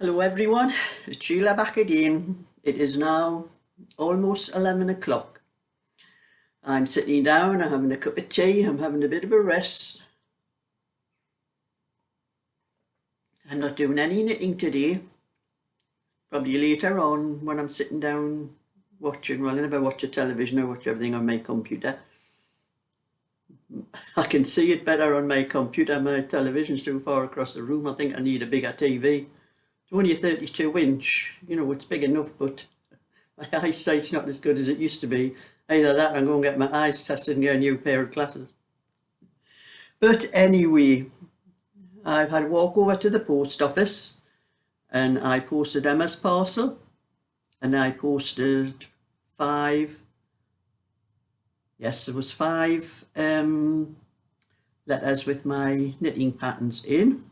Hello everyone, it's Sheila back again. It is now almost 11 o'clock. I'm sitting down, I'm having a cup of tea, I'm having a bit of a rest. I'm not doing any knitting today. Probably later on when I'm sitting down watching, well, I never watch a television, I watch everything on my computer. I can see it better on my computer, my television's too far across the room. I think I need a bigger TV. It's only a 32 inch, you know, it's big enough, but my eyesight's not as good as it used to be. Either that or I'm going to get my eyes tested and get a new pair of glasses. But anyway, I've had a walk over to the post office and I posted Emma's parcel and I posted five letters with my knitting patterns in.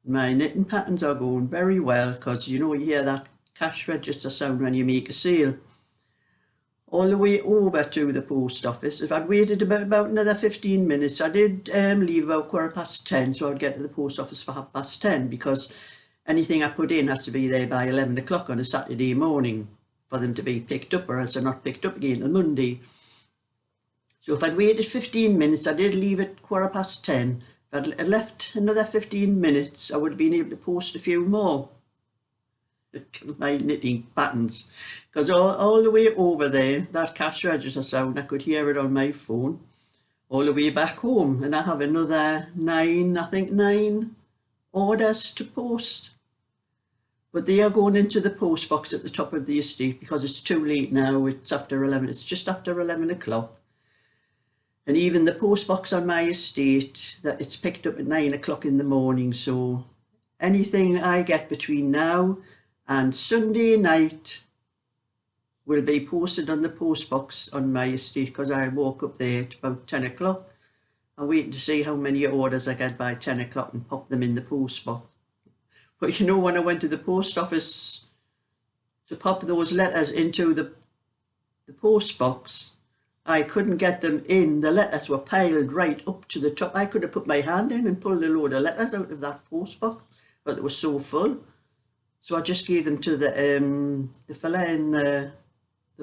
My knitting patterns are going very well because you know you hear that cash register sound when you make a sale. All the way over to the post office, if I'd waited about another 15 minutes, I did leave about 10:15, so I'd get to the post office for 10:30 because anything I put in has to be there by 11 o'clock on a Saturday morning for them to be picked up, or else they're not picked up again on Monday. So if I'd waited 15 minutes, I did leave at 10:15. If I'd left another 15 minutes, I would have been able to post a few more my knitting patterns, because all the way over there, that cash register sound, I could hear it on my phone all the way back home, and I have another nine orders to post, but they are going into the post box at the top of the estate because it's too late now. It's after 11, it's just after 11 o'clock. And even the post box on my estate, that it's picked up at 9 o'clock in the morning. So anything I get between now and Sunday night will be posted on the post box on my estate, because I walk up there at about 10 o'clock. I'm waiting to see how many orders I get by 10 o'clock and pop them in the post box. But you know, when I went to the post office to pop those letters into the post box, I couldn't get them in. The letters were piled right up to the top. I could have put my hand in and pulled a load of letters out of that post box, but it was so full. So I just gave them to the fella in the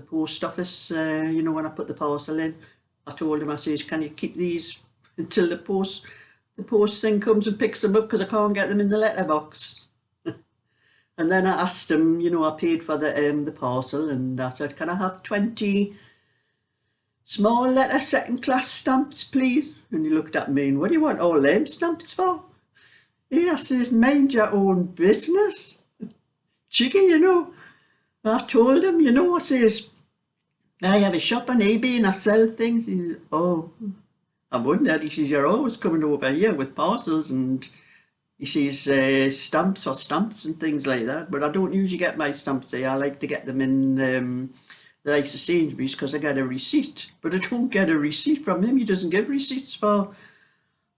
post office. You know, when I put the parcel in, I told him, I says, can you keep these until the post thing comes and picks them up, because I can't get them in the letterbox. And then I asked him, you know, I paid for the parcel, and I said, can I have 20 small letter second class stamps, please? And he looked at me and, what do you want all them stamps for? I says, mind your own business. Cheeky, you know. I told him, you know, I says, I have a shop on eBay and I sell things. He says, oh, I wondered. He says, you're always coming over here with parcels, and he says stamps for stamps and things like that. But I don't usually get my stamps there. I like to get them in the likes of Sainsbury's, because I get a receipt. But I don't get a receipt from him. He doesn't give receipts for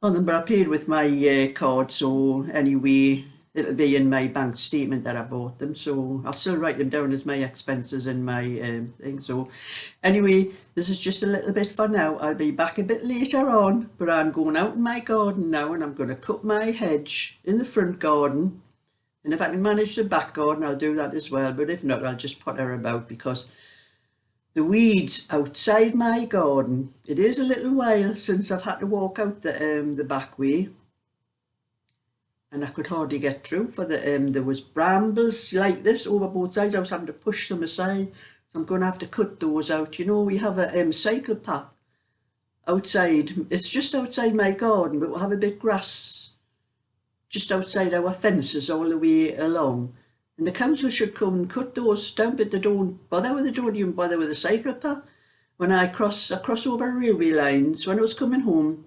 them. But I paid with my card, so anyway, it'll be in my bank statement that I bought them. So I'll still write them down as my expenses in my thing. So anyway, this is just a little bit for now. I'll be back a bit later on, but I'm going out in my garden now, and I'm going to cut my hedge in the front garden. And if I can manage the back garden, I'll do that as well. But if not, I'll just potter about, because the weeds outside my garden, it is a little while since I've had to walk out the back way, and I could hardly get through, for there was brambles like this over both sides. I was having to push them aside, so I'm going to have to cut those out. You know, we have a cycle path outside. It's just outside my garden, but we'll have a bit of grass just outside our fences all the way along. And the council should come and cut those down, but they don't even bother with the cycle path. When I cross over railway lines, when I was coming home,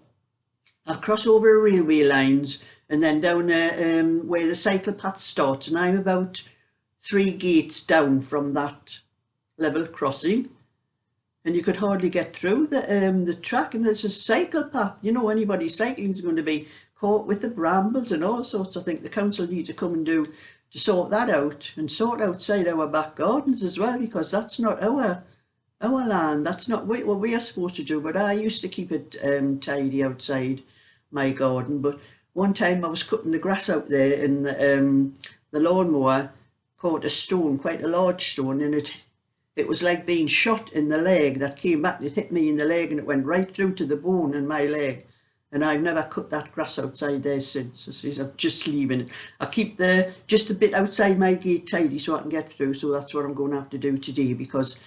I cross over railway lines and then down where the cycle path starts, and I'm about 3 gates down from that level crossing, and you could hardly get through the track, and there's a cycle path. You know, anybody cycling is going to be caught with the brambles and all sorts. I think the council need to come and to sort that out, and sort outside our back gardens as well, because that's not our land. That's not what we are supposed to do. But I used to keep it tidy outside my garden. But one time I was cutting the grass out there, and the lawnmower caught a stone, quite a large stone, and it was like being shot in the leg. That came back, it hit me in the leg and it went right through to the bone in my leg. And I've never cut that grass outside there since. I'm just leaving it. I keep just a bit outside my gate tidy so I can get through. So that's what I'm going to have to do today, because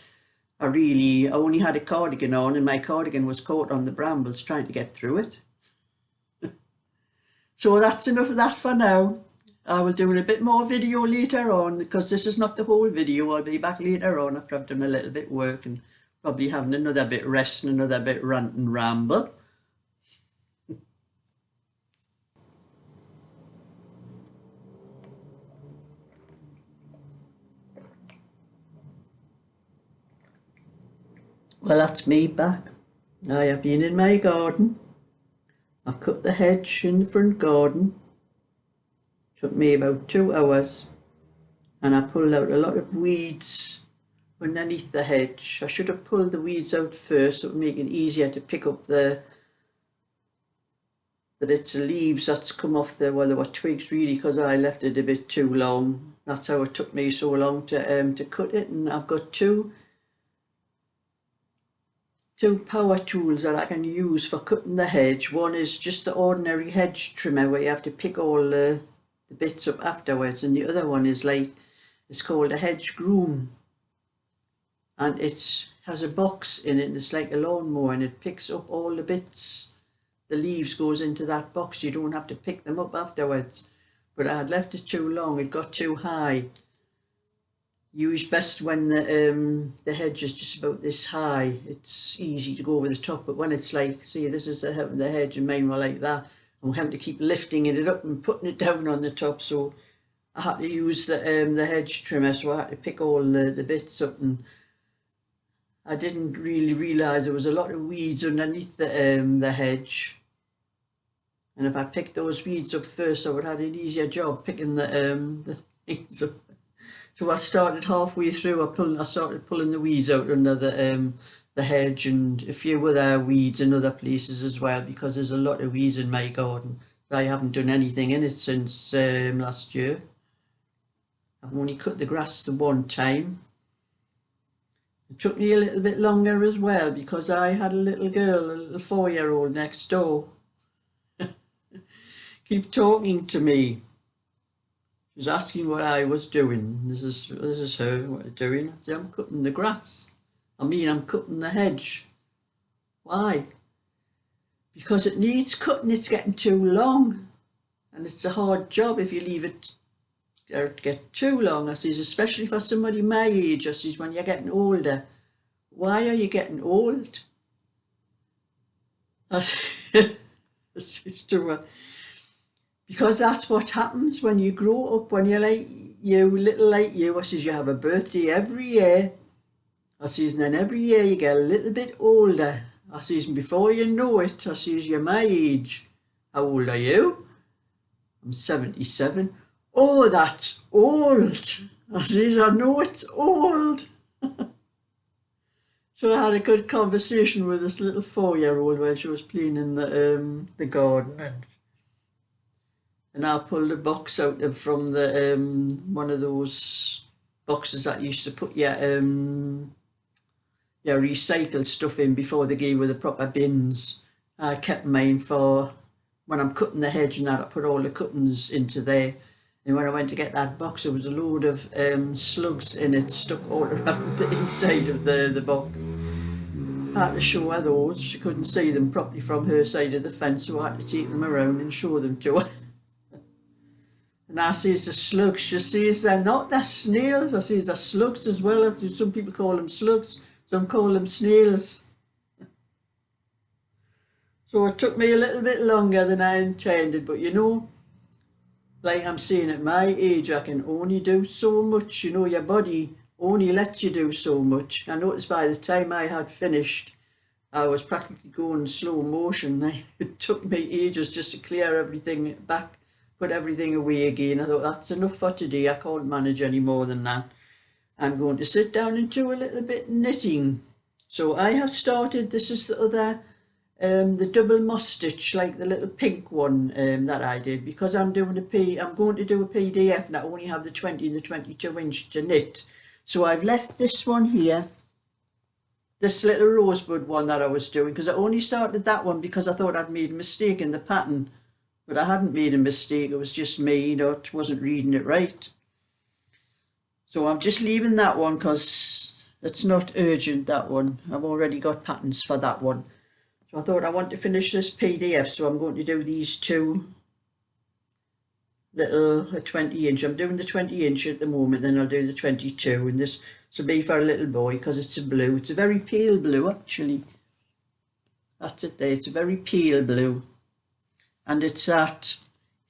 I only had a cardigan on and my cardigan was caught on the brambles trying to get through it. So that's enough of that for now. I will do a bit more video later on, because this is not the whole video. I'll be back later on after I've done a little bit of work and probably having another bit of rest and another bit of rant and ramble. Well, that's me back. I have been in my garden. I cut the hedge in the front garden. Took me about 2 hours, and I pulled out a lot of weeds underneath the hedge. I should have pulled the weeds out first, so it would make it easier to pick up the bits of leaves that's come off there. Well, they were twigs really, because I left it a bit too long. That's how it took me so long to cut it. And I've got two power tools that I can use for cutting the hedge. One is just the ordinary hedge trimmer where you have to pick all the bits up afterwards, and the other one is it's called a hedge groom, and it has a box in it, and it's like a lawnmower, and it picks up all the bits. The leaves goes into that box. You don't have to pick them up afterwards. But I had left it too long. It got too high. Used best when the hedge is just about this high. It's easy to go over the top, but when it's like, see, this is the hedge and mine were like that, I'm having to keep lifting it up and putting it down on the top, so I had to use the hedge trimmer, so I had to pick all the bits up, and I didn't really realise there was a lot of weeds underneath the hedge, and if I picked those weeds up first I would have had an easier job picking the things up. So I started halfway through, I started pulling the weeds out under the hedge, and a few other weeds in other places as well, because there's a lot of weeds in my garden. I haven't done anything in it since last year. I've only cut the grass the one time. It took me a little bit longer as well, because I had a little girl, a little 4-year-old next door, keep talking to me. She was asking what I was doing. This is her, what I'm doing. I said, I'm cutting the grass. I'm cutting the hedge. Why? Because it needs cutting. It's getting too long, and it's a hard job if you leave it get too long. I says, especially for somebody my age. I says, when you're getting older. Why are you getting old? I says to her, because that's what happens when you grow up, when you're little like you. I says, you have a birthday every year. I says, and then every year you get a little bit older. I says, and before you know it, I says, you're my age. How old are you? I'm 77. Oh, that's old. I says, I know it's old. So I had a good conversation with this little 4-year-old when she was playing in the garden. And I pulled a box out from the one of those boxes that used to put your recycled stuff in before they gave you the proper bins. I kept mine for when I'm cutting the hedge and that. I put all the cuttings into there. And when I went to get that box, there was a load of slugs in it stuck all around the inside of the box. I had to show her those. She couldn't see them properly from her side of the fence, so I had to take them around and show them to her. And I says, the slugs, she says, they're not, they're snails. I says, they're slugs as well. Some people call them slugs, some call them snails. So it took me a little bit longer than I intended, but you know, like I'm saying, at my age, I can only do so much. You know, your body only lets you do so much. I noticed by the time I had finished, I was practically going slow motion. It took me ages just to clear everything back, put everything away again. I thought, that's enough for today. I can't manage any more than that. I'm going to sit down and do a little bit knitting. So I have started, this is the other the double moss stitch, like the little pink one that I did, because I'm going to do a PDF and I only have the 20 and the 22 inch to knit. So I've left this one here, this little rosebud one that I was doing, because I only started that one because I thought I'd made a mistake in the pattern, but I hadn't made a mistake. It was just me that wasn't reading it right. So I'm just leaving that one because it's not urgent, that one. I've already got patterns for that one. So I thought I want to finish this PDF, so I'm going to do these two little 20 inch. I'm doing the 20 inch at the moment, then I'll do the 22, and this will be for a little boy because it's a blue. It's a very pale blue, actually. That's it there. It's a very pale blue, and it's that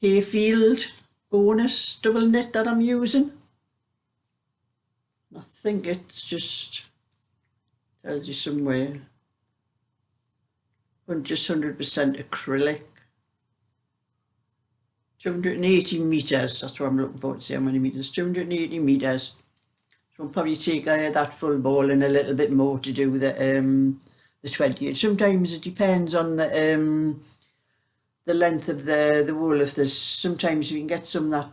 Hayfield bonus double knit that I'm using. I think it's just tells you somewhere. Just 100% acrylic. 280 metres, that's what I'm looking for to see how many metres. 280 metres. So I'll probably take that full ball and a little bit more to do the 20. Sometimes it depends on the length of the wool. If there's sometimes you can get some that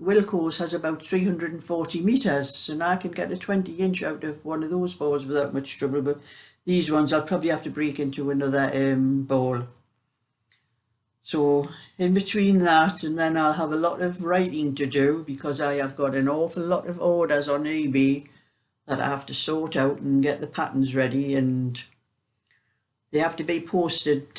Wilco's has about 340 metres, and I can get a 20 inch out of one of those balls without much trouble. But these ones I'll probably have to break into another ball. So in between that, and then I'll have a lot of writing to do because I have got an awful lot of orders on eBay that I have to sort out and get the patterns ready, and they have to be posted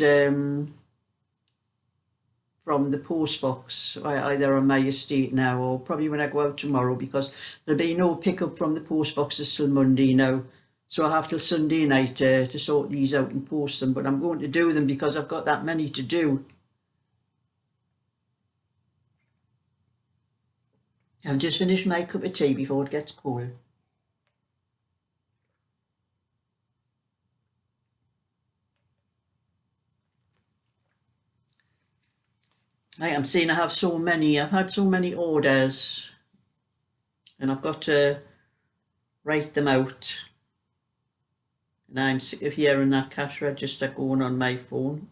from the post box either on my estate now or probably when I go out tomorrow, because there'll be no pickup from the post boxes till Monday now. So I have till Sunday night to sort these out and post them, but I'm going to do them because I've got that many to do. I've just finished my cup of tea before it gets cold. I'm saying I have so many, I've had so many orders, and I've got to write them out. And I'm sick of hearing that cash register going on my phone.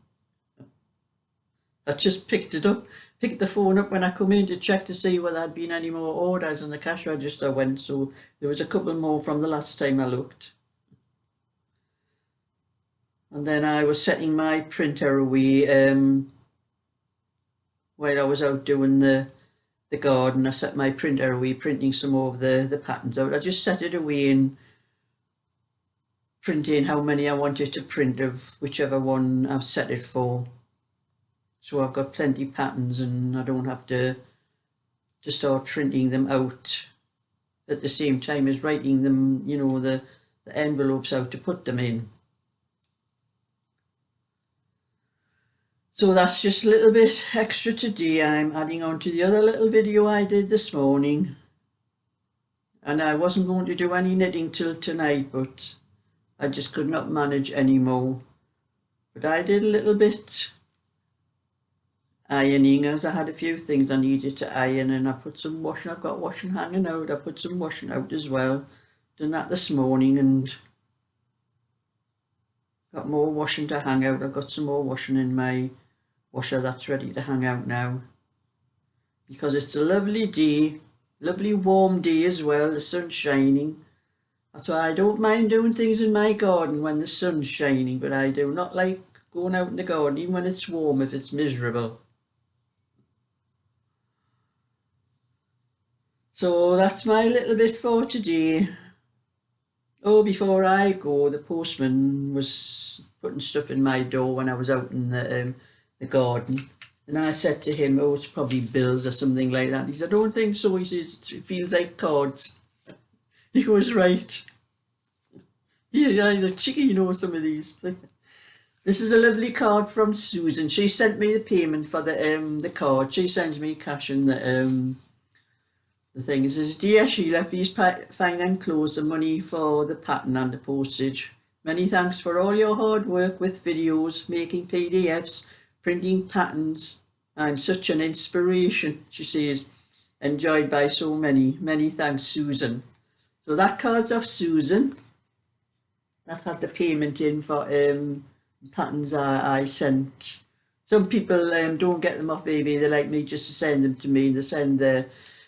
I just picked the phone up when I come in to check to see whether there'd been any more orders, and the cash register went, so there was a couple more from the last time I looked. And then I was setting my printer away while I was out doing the garden. I set my printer away, printing some more of the patterns out. I just set it away and printing how many I wanted to print of whichever one I've set it for. So I've got plenty patterns and I don't have to start printing them out at the same time as writing them, you know, the envelopes out to put them in. So that's just a little bit extra today. I'm adding on to the other little video I did this morning. And I wasn't going to do any knitting till tonight, but I just could not manage anymore. But I did a little bit ironing, as I had a few things I needed to iron, and I put some washing. I've got washing hanging out. I put some washing out as well. Done that this morning and got more washing to hang out. I've got some more washing in my washer that's ready to hang out now, because it's a lovely day, lovely warm day as well. The sun's shining. That's why I don't mind doing things in my garden when the sun's shining, but I do not like going out in the garden even when it's warm if it's miserable. So that's my little bit for today. Oh, before I go, the postman was putting stuff in my door when I was out in the garden. And I said to him, oh, it's probably bills or something like that. He said, I don't think so. He says, it feels like cards. He was right. Yeah, the cheeky, you know, some of these. This is a lovely card from Susan. She sent me the payment for the card. She sends me cash in the thing. It says, Dear Sheila, please find enclosed the money for the pattern and the postage. Many thanks for all your hard work with videos, making PDFs, printing patterns. I'm such an inspiration, she says. Enjoyed by so many. Many thanks, Susan. So that card's off Susan. That had the payment in for patterns I sent. Some people don't get them off eBay. They like me just to send them to me. They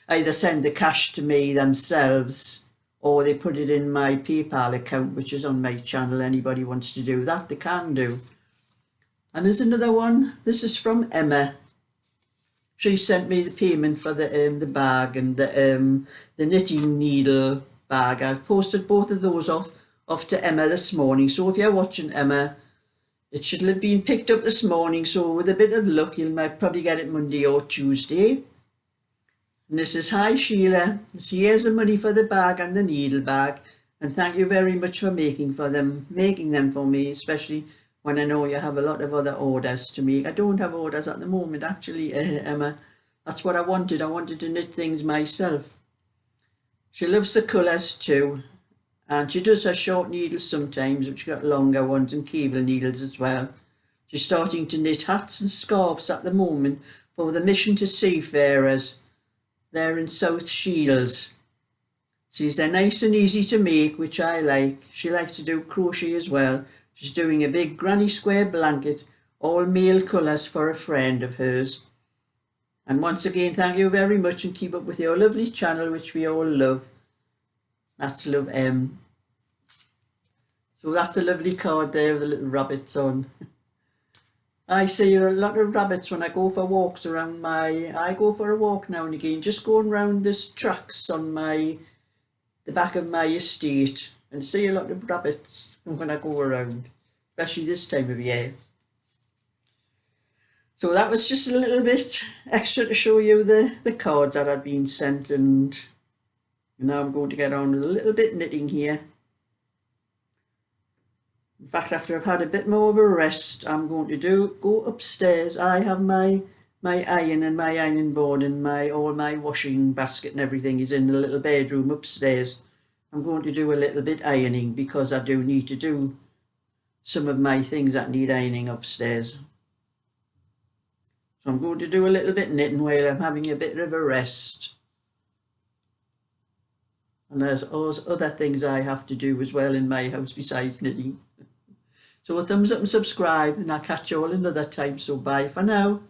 either send the cash to me themselves, or they put it in my PayPal account, which is on my channel. Anybody wants to do that, they can do. And there's another one. This is from Emma. She sent me the payment for the bag and the knitting needle bag. I've posted both of those off to Emma this morning. So if you're watching, Emma, it should have been picked up this morning. So with a bit of luck, you might probably get it Monday or Tuesday. And this is, hi Sheila, so here's the money for the bag and the needle bag, and thank you very much for making them for me, especially when I know you have a lot of other orders to make. I don't have orders at the moment, actually, Emma. That's what I wanted. I wanted to knit things myself. She loves the colours too, and she does her short needles sometimes, but she's got longer ones and cable needles as well. She's starting to knit hats and scarves at the moment for the Mission to Seafarers. They're in South Shields. See, they're nice and easy to make, which I like. She likes to do crochet as well. She's doing a big granny square blanket, all male colours, for a friend of hers. And once again, thank you very much, and keep up with your lovely channel, which we all love. That's Love M. So that's a lovely card there with the little rabbits on. I see a lot of rabbits when I go for walks around I go for a walk now and again, just going around this tracks on the back of my estate, and see a lot of rabbits when I go around, especially this time of year. So that was just a little bit extra to show you the cards that had been sent, and now I'm going to get on with a little bit knitting here. In fact, after I've had a bit more of a rest, I'm going to go upstairs. I have my iron and my ironing board and all my washing basket and everything is in the little bedroom upstairs. I'm going to do a little bit ironing because I do need to do some of my things that need ironing upstairs. So I'm going to do a little bit knitting while I'm having a bit of a rest. And there's other things I have to do as well in my house besides knitting. So a thumbs up and subscribe, and I'll catch you all another time. So bye for now.